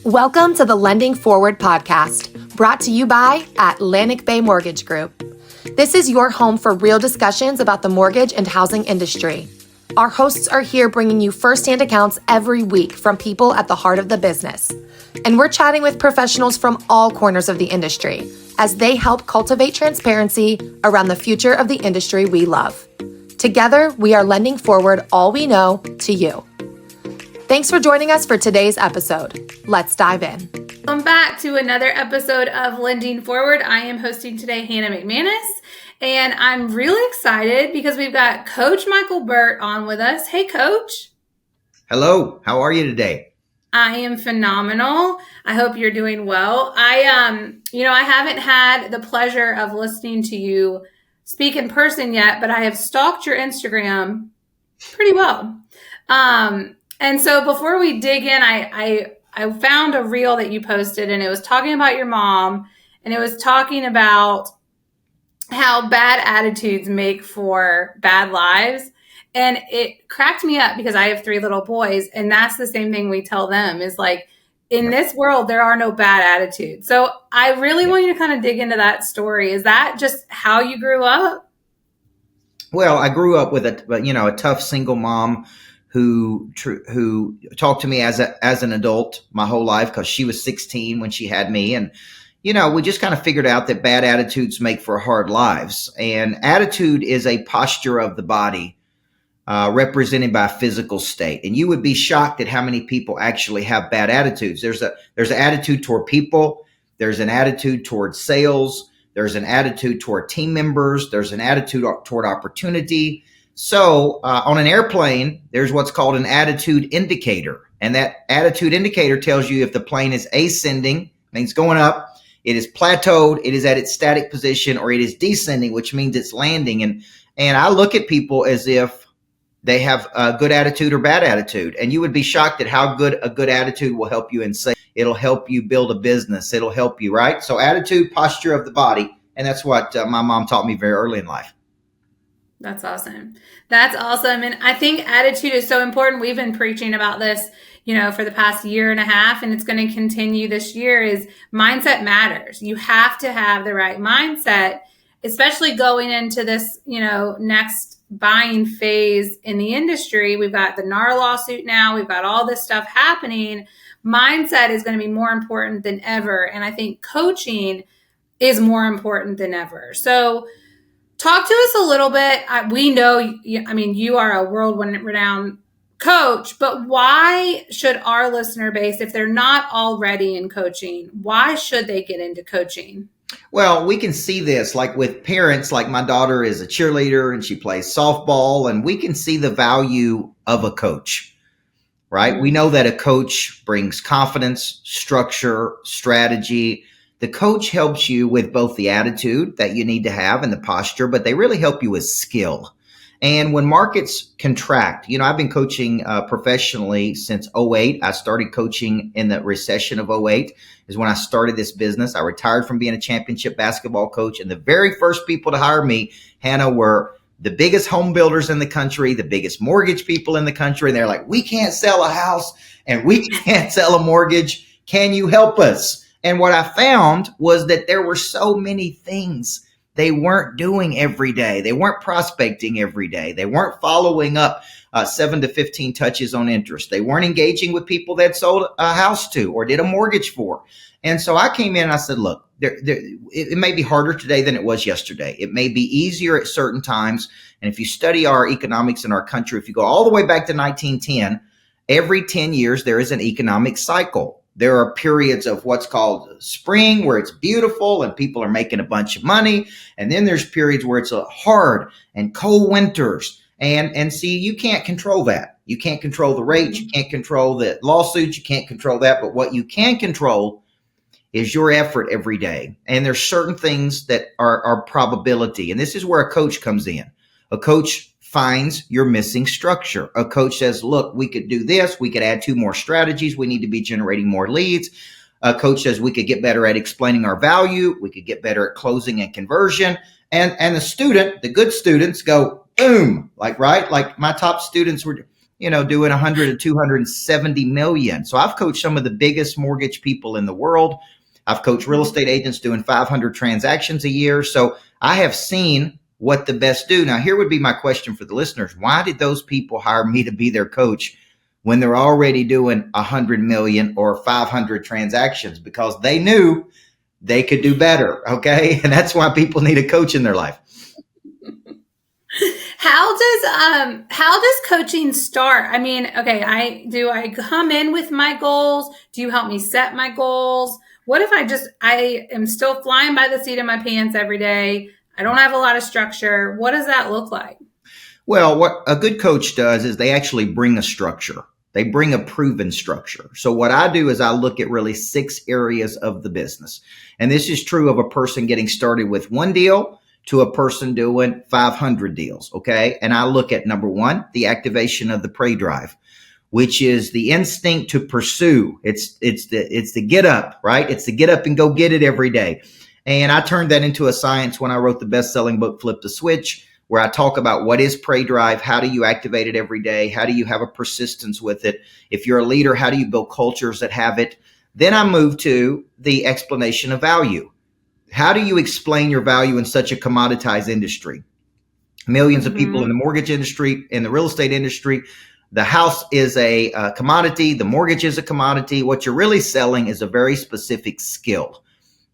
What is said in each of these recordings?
Welcome to the Lending Forward podcast, brought to you by Atlantic Bay Mortgage Group. This is your home for real discussions about the mortgage and housing industry. Our hosts are here bringing you firsthand accounts every week from people at the heart of the business. And we're chatting with professionals from all corners of the industry as they help cultivate transparency around the future of the industry we love. Together, we are lending forward all we know to you. Thanks for joining us for today's episode. Let's dive in. Welcome back to another episode of Lending Forward. I am hosting today Hannah McManus, and I'm really excited because we've got Coach Micheal Burt on with us. Hey, Coach. Hello. How are you today? I am phenomenal. I hope you're doing well. I haven't had the pleasure of listening to you speak in person yet, but I have stalked your Instagram pretty well. And so before we dig in, I found a reel that you posted, and it was talking about your mom, and it was talking about how bad attitudes make for bad lives. And it cracked me up because I have 3 little boys, and that's the same thing we tell them is like, in this world, there are no bad attitudes. So I really want you to kind of dig into that story. Is that just how you grew up? Well, I grew up with a tough single mom who talked to me as an adult my whole life because she was 16 when she had me. And, we just kind of figured out that bad attitudes make for hard lives. And attitude is a posture of the body represented by a physical state. And you would be shocked at how many people actually have bad attitudes. There's an attitude toward people. There's an attitude toward sales. There's an attitude toward team members. There's an attitude toward opportunity. So on an airplane, there's what's called an attitude indicator. And that attitude indicator tells you if the plane is ascending, means going up, it is plateaued, it is at its static position, or it is descending, which means it's landing. And I look at people as if they have a good attitude or bad attitude. And you would be shocked at how good a good attitude will help you in sales. It'll help you build a business. It'll help you, right? So attitude, posture of the body. And that's what my mom taught me very early in life. That's awesome. That's awesome. And I think attitude is so important. We've been preaching about this, for the past year and a half, and it's going to continue this year, is mindset matters. You have to have the right mindset, especially going into this, next buying phase in the industry. We've got the NAR lawsuit now. We've got all this stuff happening. Mindset is going to be more important than ever. And I think coaching is more important than ever. So talk to us a little bit. We know, you are a world-renowned coach, but why should our listener base, if they're not already in coaching, why should they get into coaching? Well, we can see this like with parents, like my daughter is a cheerleader and she plays softball, and we can see the value of a coach, right? Mm-hmm. We know that a coach brings confidence, structure, strategy. The coach helps you with both the attitude that you need to have and the posture, but they really help you with skill. And when markets contract, I've been coaching professionally since 2008. I started coaching in the recession of 2008 is when I started this business. I retired from being a championship basketball coach. And the very first people to hire me, Hannah, were the biggest home builders in the country, the biggest mortgage people in the country. And they're like, we can't sell a house and we can't sell a mortgage. Can you help us? And what I found was that there were so many things they weren't doing every day. They weren't prospecting every day. They weren't following up 7 to 15 touches on interest. They weren't engaging with people they'd sold a house to or did a mortgage for. And so I came in and I said, look, it may be harder today than it was yesterday. It may be easier at certain times. And if you study our economics in our country, if you go all the way back to 1910, every 10 years, there is an economic cycle. There are periods of what's called spring where it's beautiful and people are making a bunch of money. And then there's periods where it's hard and cold winters. And see, you can't control that. You can't control the rates. You can't control the lawsuits. You can't control that. But what you can control is your effort every day. And there's certain things that are probability. And this is where a coach comes in. A coach finds your missing structure. A coach says, look, we could do this. We could add 2 more strategies. We need to be generating more leads. A coach says we could get better at explaining our value. We could get better at closing and conversion. And the good students go, boom, like my top students doing 100 to 270 million. So I've coached some of the biggest mortgage people in the world. I've coached real estate agents doing 500 transactions a year. So I have seen what the best do. Now, here would be my question for the listeners. Why did those people hire me to be their coach when they're already doing 100 million or 500 transactions? Because they knew they could do better. Okay. And that's why people need a coach in their life. How does coaching start? I mean, okay, I come in with my goals? Do you help me set my goals? What if I am still flying by the seat of my pants every day? I don't have a lot of structure. What does that look like? Well, what a good coach does is they actually bring a structure. They bring a proven structure. So what I do is I look at really 6 areas of the business. And this is true of a person getting started with 1 deal to a person doing 500 deals. Okay. And I look at number 1, the activation of the prey drive, which is the instinct to pursue. It's the get up, right? It's the get up and go get it every day. And I turned that into a science when I wrote the best-selling book, Flip the Switch, where I talk about what is prey drive, how do you activate it every day, how do you have a persistence with it? If you're a leader, how do you build cultures that have it? Then I move to the explanation of value. How do you explain your value in such a commoditized industry? Millions of people in the mortgage industry, in the real estate industry. The house is a commodity. The mortgage is a commodity. What you're really selling is a very specific skill.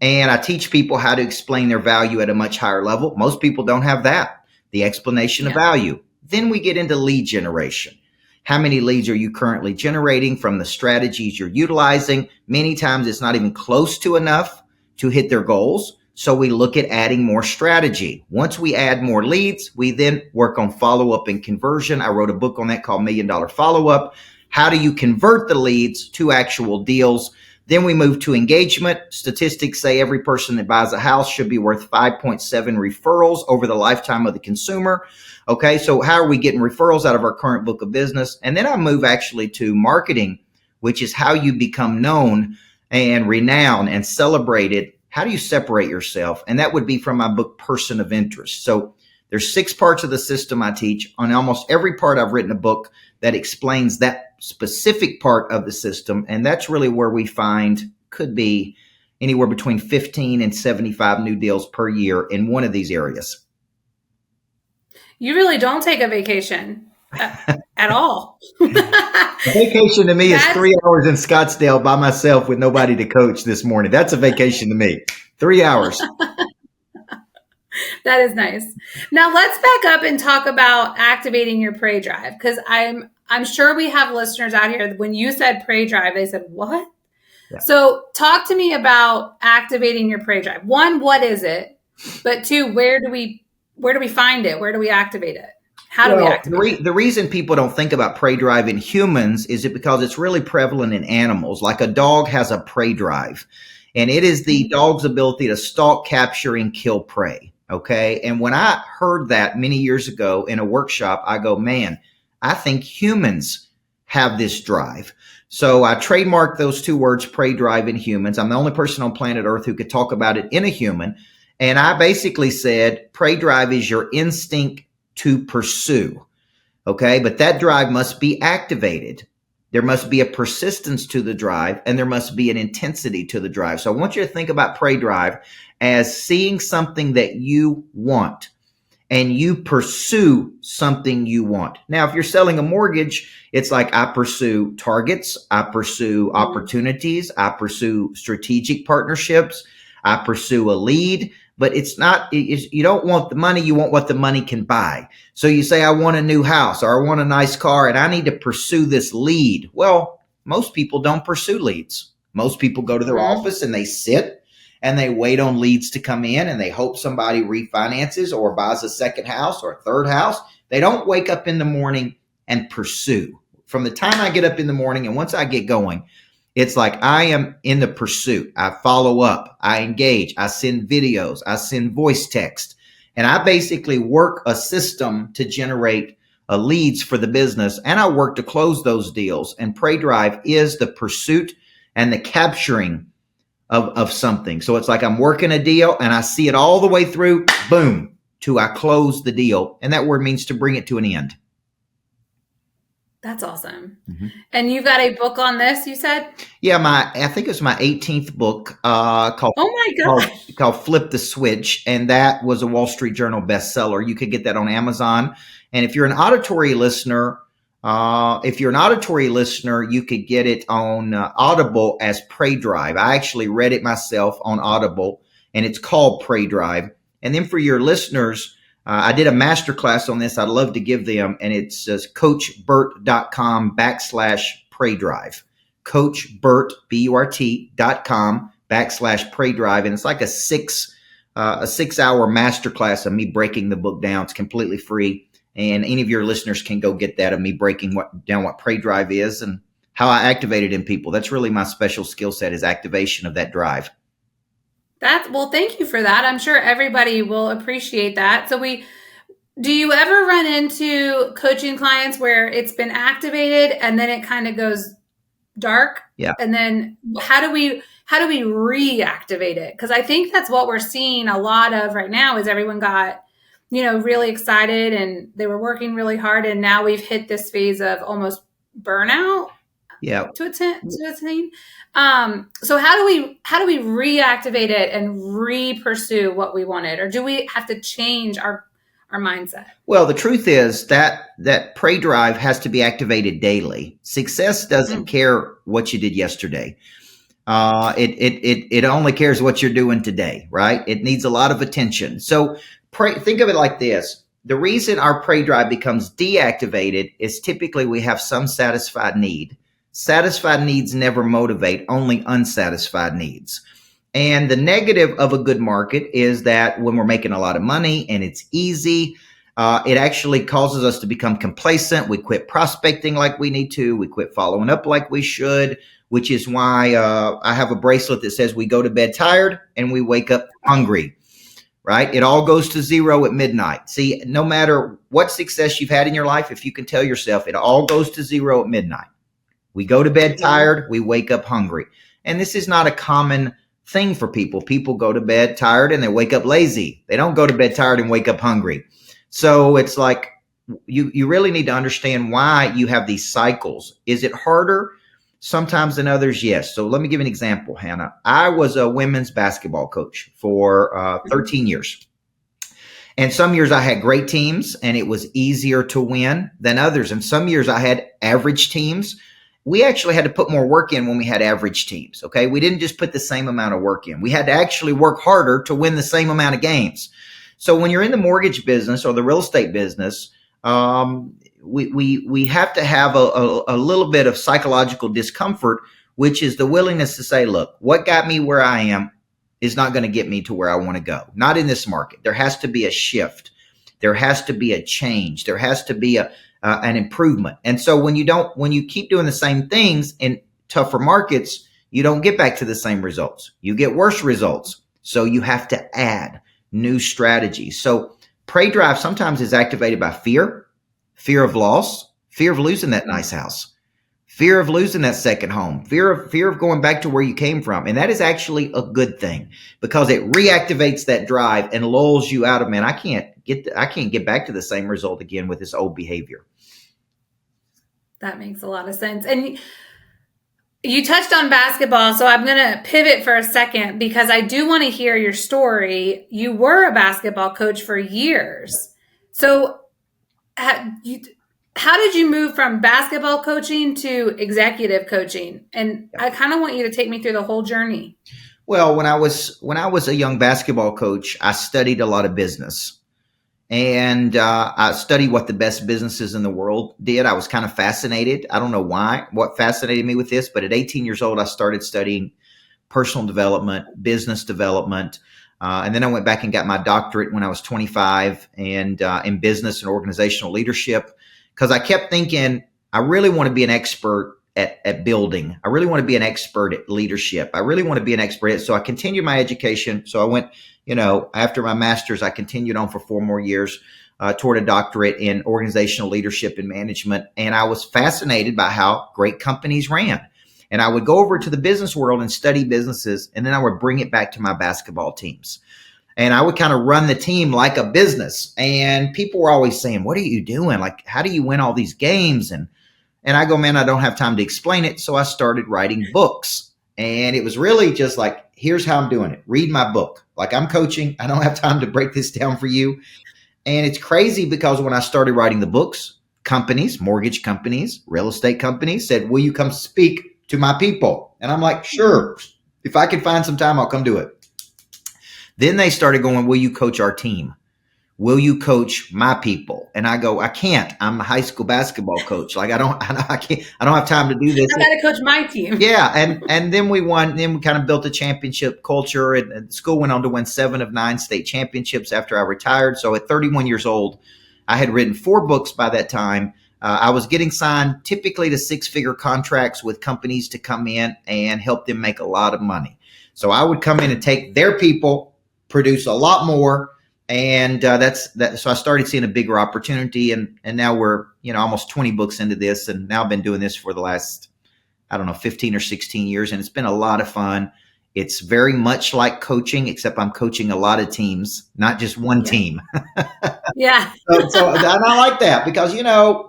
And I teach people how to explain their value at a much higher level. Most people don't have that, the explanation of value. Then we get into lead generation. How many leads are you currently generating from the strategies you're utilizing? Many times it's not even close to enough to hit their goals. So we look at adding more strategy. Once we add more leads, we then work on follow-up and conversion. I wrote a book on that called $1 Million Follow-Up. How do you convert the leads to actual deals? Then we move to engagement. Statistics say every person that buys a house should be worth 5.7 referrals over the lifetime of the consumer. Okay, so how are we getting referrals out of our current book of business? And then I move actually to marketing, which is how you become known and renowned and celebrated. How do you separate yourself? And that would be from my book, Person of Interest. So there's 6 parts of the system I teach. On almost every part, I've written a book that explains that specific part of the system. And that's really where we find could be anywhere between 15 and 75 new deals per year in one of these areas. You really don't take a vacation at all. Vacation to me is 3 hours in Scottsdale by myself with nobody to coach this morning. That's a vacation to me. 3 hours. That is nice. Now let's back up and talk about activating your prey drive, because I'm sure we have listeners out here. When you said prey drive, they said, what? Yeah. So talk to me about activating your prey drive. 1, what is it? But 2, where do we find it? Where do we activate it? How do we activate it? The reason people don't think about prey drive in humans is it because it's really prevalent in animals. Like a dog has a prey drive, and it is the dog's ability to stalk, capture, and kill prey. Okay. And when I heard that many years ago in a workshop, I go, man, I think humans have this drive. So I trademarked those 2 words, prey drive, in humans. I'm the only person on planet Earth who could talk about it in a human. And I basically said, prey drive is your instinct to pursue. Okay. But that drive must be activated. There must be a persistence to the drive, and there must be an intensity to the drive. So I want you to think about prey drive as seeing something that you want, and you pursue something you want. Now, if you're selling a mortgage, it's like I pursue targets, I pursue opportunities, I pursue strategic partnerships, I pursue a lead. But it's not, you don't want the money, you want what the money can buy. So you say, I want a new house, or I want a nice car, and I need to pursue this lead. Well, most people don't pursue leads. Most people go to their office and they sit and they wait on leads to come in, and they hope somebody refinances or buys a second house or a third house. They don't wake up in the morning and pursue. From the time I get up in the morning and once I get going, it's like I am in the pursuit. I follow up, I engage, I send videos, I send voice text, and I basically work a system to generate leads for the business, and I work to close those deals. And prey drive is the pursuit and the capturing of something. So it's like I'm working a deal and I see it all the way through, boom, to I close the deal. And that word means to bring it to an end. That's awesome. Mm-hmm. And you've got a book on this, you said? Yeah, I think it was my 18th book called Oh my called gosh. called Flip the Switch, and that was a Wall Street Journal bestseller. You could get that on Amazon. And if you're an auditory listener, you could get it on Audible as Pray Drive. I actually read it myself on Audible, and it's called Pray Drive. And then for your listeners, I did a masterclass on this. I'd love to give them, and it's coachburt.com/Pray Drive. CoachBurt, BURT.com/Pray Drive. And it's like a 6-hour masterclass of me breaking the book down. It's completely free. And any of your listeners can go get that of me breaking down what Pray Drive is and how I activate it in people. That's really my special skill set, is activation of that drive. Well, thank you for that. I'm sure everybody will appreciate that. So do you ever run into coaching clients where it's been activated and then it kind of goes dark? Yeah. And then how do we reactivate it? Because I think that's what we're seeing a lot of right now is everyone got, really excited and they were working really hard. And now we've hit this phase of almost burnout. Yeah. To attain. So how do we reactivate it and re-pursue what we wanted? Or do we have to change our mindset? Well, the truth is that Pray Drive has to be activated daily. Success doesn't care what you did yesterday. It only cares what you're doing today, right? It needs a lot of attention. So think of it like this. The reason our Pray Drive becomes deactivated is typically we have some satisfied need. Satisfied needs never motivate, only unsatisfied needs. And the negative of a good market is that when we're making a lot of money and it's easy, it actually causes us to become complacent. We quit prospecting like we need to. We quit following up like we should, which is why I have a bracelet that says we go to bed tired and we wake up hungry, right? It all goes to zero at midnight. See, no matter what success you've had in your life, if you can tell yourself it all goes to zero at midnight. We go to bed tired, we wake up hungry. And this is not a common thing for people. People go to bed tired and they wake up lazy. They don't go to bed tired and wake up hungry. So it's like you really need to understand why you have these cycles. Is it harder sometimes than others? Yes. So let me give you an example, Hannah. I was a women's basketball coach for 13 years. And some years I had great teams and it was easier to win than others. And some years I had average teams. We actually had to put more work in when we had average teams. Okay. We didn't just put the same amount of work in. We had to actually work harder to win the same amount of games. So when you're in the mortgage business or the real estate business, we have to have a little bit of psychological discomfort, which is the willingness to say, look, what got me where I am is not going to get me to where I want to go. Not in this market. There has to be a shift. There has to be a change. There has to be an improvement. And so when you keep doing the same things in tougher markets, you don't get back to the same results. You get worse results. So you have to add new strategies. So Pray Drive sometimes is activated by fear of loss, fear of losing that nice house, fear of losing that second home, fear of going back to where you came from. And that is actually a good thing because it reactivates that drive and lulls you out of, man, I can't get back to the same result again with this old behavior. That makes a lot of sense. And you touched on basketball, so I'm going to pivot for a second because I do want to hear your story. You were a basketball coach for years. So how did you move from basketball coaching to executive coaching? And I kind of want you to take me through the whole journey. Well, when I was a young basketball coach, I studied a lot of business. And I studied what the best businesses in the world did. I was kind of fascinated. I don't know what fascinated me with this, but at 18 years old, I started studying personal development, business development. And then I went back and got my doctorate when I was 25 and in business and organizational leadership, because I kept thinking, I really want to be an expert at building. I really want to be an expert at leadership. I really want to be an expert. So I continued my education. So I went, after my master's, I continued on for 4 more years toward a doctorate in organizational leadership and management. And I was fascinated by how great companies ran. And I would go over to the business world and study businesses. And then I would bring it back to my basketball teams. And I would kind of run the team like a business. And people were always saying, what are you doing? Like, how do you win all these games? And And I go, man, I don't have time to explain it. So I started writing books. And it was really just like, here's how I'm doing it. Read my book. Like, I'm coaching. I don't have time to break this down for you. And it's crazy because when I started writing the books, companies, mortgage companies, real estate companies said, will you come speak to my people? And I'm like, sure. If I can find some time, I'll come do it. Then they started going, will you coach our team? Will you coach my people? And I go, I can't. I'm a high school basketball coach. Like, I don't have time to do this. I got to coach my team. Yeah. And then we won. Then we kind of built a championship culture, and the school went on to win 7 of 9 state championships after I retired. So at 31 years old, I had written 4 books by that time. I was getting signed typically to 6-figure contracts with companies to come in and help them make a lot of money. So I would come in and take their people, produce a lot more. And that's that. So I started seeing a bigger opportunity, and now we're almost 20 books into this, and now I've been doing this for the last 15 or 16 years, and it's been a lot of fun. It's very much like coaching, except I'm coaching a lot of teams, not just one team. Yeah. so and I like that because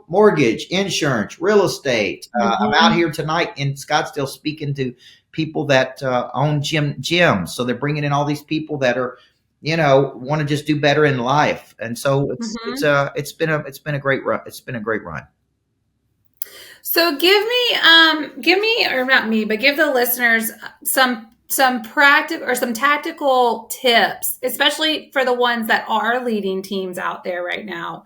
mortgage, insurance, real estate. I'm out here tonight in Scottsdale speaking to people that own gyms, so they're bringing in all these people that are want to just do better in life. And so it's been a great run. It's been a great run. So give me, or not me, but give the listeners some practical or some tactical tips, especially for the ones that are leading teams out there right now.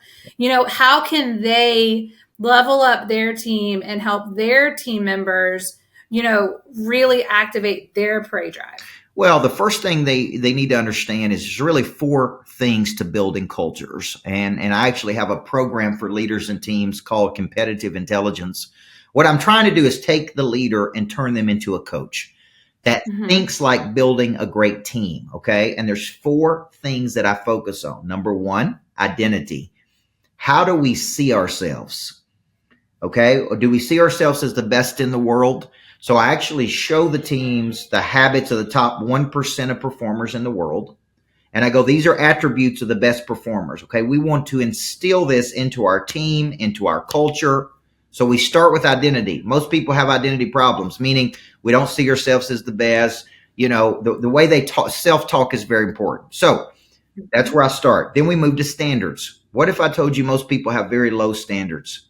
How can they level up their team and help their team members, really activate their prey drive? Well, the first thing they need to understand is there's really 4 things to building cultures. And I actually have a program for leaders and teams called Competitive Intelligence. What I'm trying to do is take the leader and turn them into a coach that thinks like building a great team. Okay. And there's 4 things that I focus on. Number 1, identity. How do we see ourselves? Okay. Or do we see ourselves as the best in the world? So I actually show the teams the habits of the top 1% of performers in the world. And I go, these are attributes of the best performers. Okay. We want to instill this into our team, into our culture. So we start with identity. Most people have identity problems, meaning we don't see ourselves as the best. The way they talk, self-talk is very important. So that's where I start. Then we move to standards. What if I told you most people have very low standards?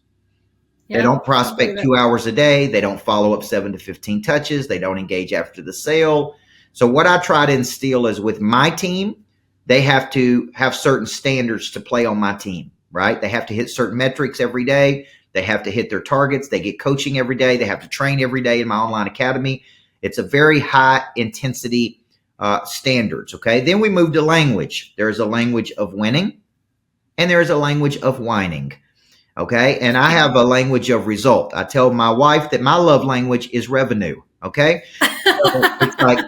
They don't prospect 2 hours a day. They don't follow up 7 to 15 touches. They don't engage after the sale. So what I try to instill is with my team, they have to have certain standards to play on my team, right? They have to hit certain metrics every day. They have to hit their targets. They get coaching every day. They have to train every day in my online academy. It's a very high intensity standards, okay? Then we move to language. There's a language of winning, and there's a language of whining. Okay. And I have a language of result. I tell my wife that my love language is revenue. Okay. So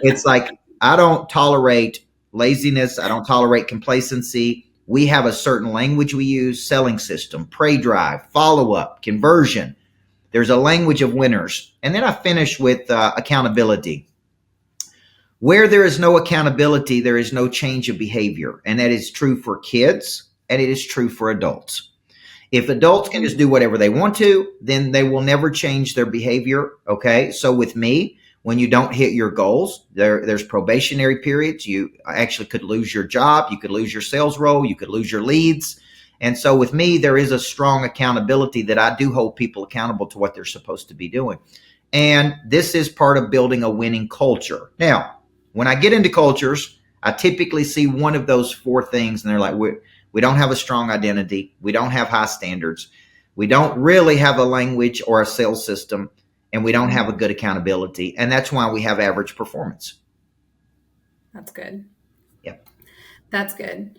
it's like, I don't tolerate laziness. I don't tolerate complacency. We have a certain language we use: selling system, prey drive, follow up, conversion. There's a language of winners. And then I finish with accountability. Where there is no accountability, there is no change of behavior. And that is true for kids, and it is true for adults. If adults can just do whatever they want to, then they will never change their behavior. Okay. So with me, when you don't hit your goals, there's probationary periods. You actually could lose your job. You could lose your sales role. You could lose your leads. And so with me, there is a strong accountability that I do hold people accountable to what they're supposed to be doing. And this is part of building a winning culture. Now, when I get into cultures, I typically see one of those 4 things, and they're like, we don't have a strong identity. We don't have high standards. We don't really have a language or a sales system, and we don't have a good accountability. And that's why we have average performance. That's good. Yep. That's good.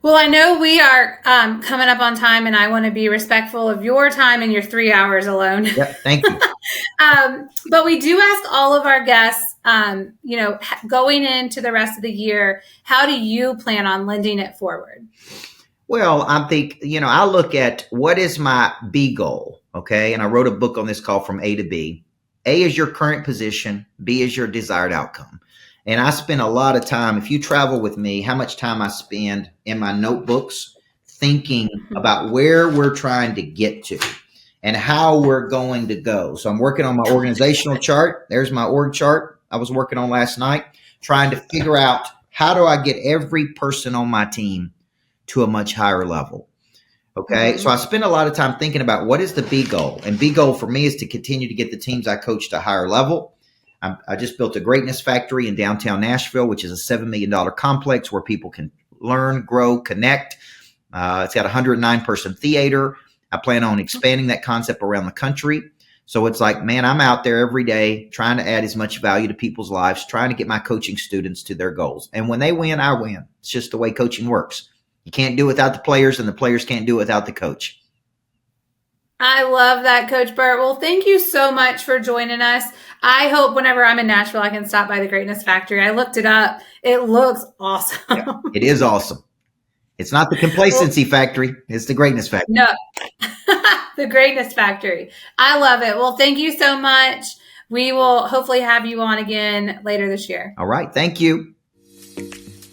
Well, I know we are coming up on time, and I want to be respectful of your time and your 3 hours alone. Yep. Thank you. But we do ask all of our guests, going into the rest of the year, how do you plan on lending it forward? Well, I think, I look at what is my B goal. Okay. And I wrote a book on this called From A to B. A is your current position. B is your desired outcome. And I spend a lot of time, if you travel with me, how much time I spend in my notebooks thinking about where we're trying to get to. and how we're going to go. So I'm working on my organizational chart. There's my org chart I was working on last night, trying to figure out how do I get every person on my team to a much higher level. Okay. Mm-hmm. So I spend a lot of time thinking about what is the B goal. And B goal for me is to continue to get the teams I coach to a higher level. I just built a greatness factory in downtown Nashville, which is a $7 million complex where people can learn, grow, connect. It's got a 109-person theater. I plan on expanding that concept around the country. So it's like, man, I'm out there every day trying to add as much value to people's lives, trying to get my coaching students to their goals. And when they win, I win. It's just the way coaching works. You can't do it without the players, and the players can't do it without the coach. I love that, Coach Burt. Well, thank you so much for joining us. I hope whenever I'm in Nashville, I can stop by the Greatness Factory. I looked it up. It looks awesome. Yeah, it is awesome. It's not the complacency factory. It's the greatness factory. No, the Greatness Factory. I love it. Well, thank you so much. We will hopefully have you on again later this year. All right. Thank you.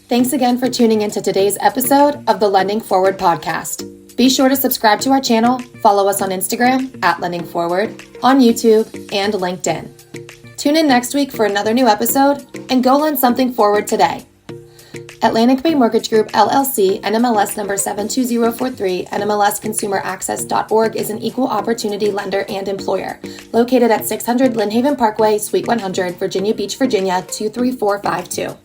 Thanks again for tuning into today's episode of the Lending Forward podcast. Be sure to subscribe to our channel, follow us on Instagram at Lending Forward, on YouTube, and LinkedIn. Tune in next week for another new episode and go lend something forward today. Atlantic Bay Mortgage Group, LLC, NMLS number 72043, NMLSconsumeraccess.org is an equal opportunity lender and employer, located at 600 Lynn Haven Parkway, Suite 100, Virginia Beach, Virginia, 23452.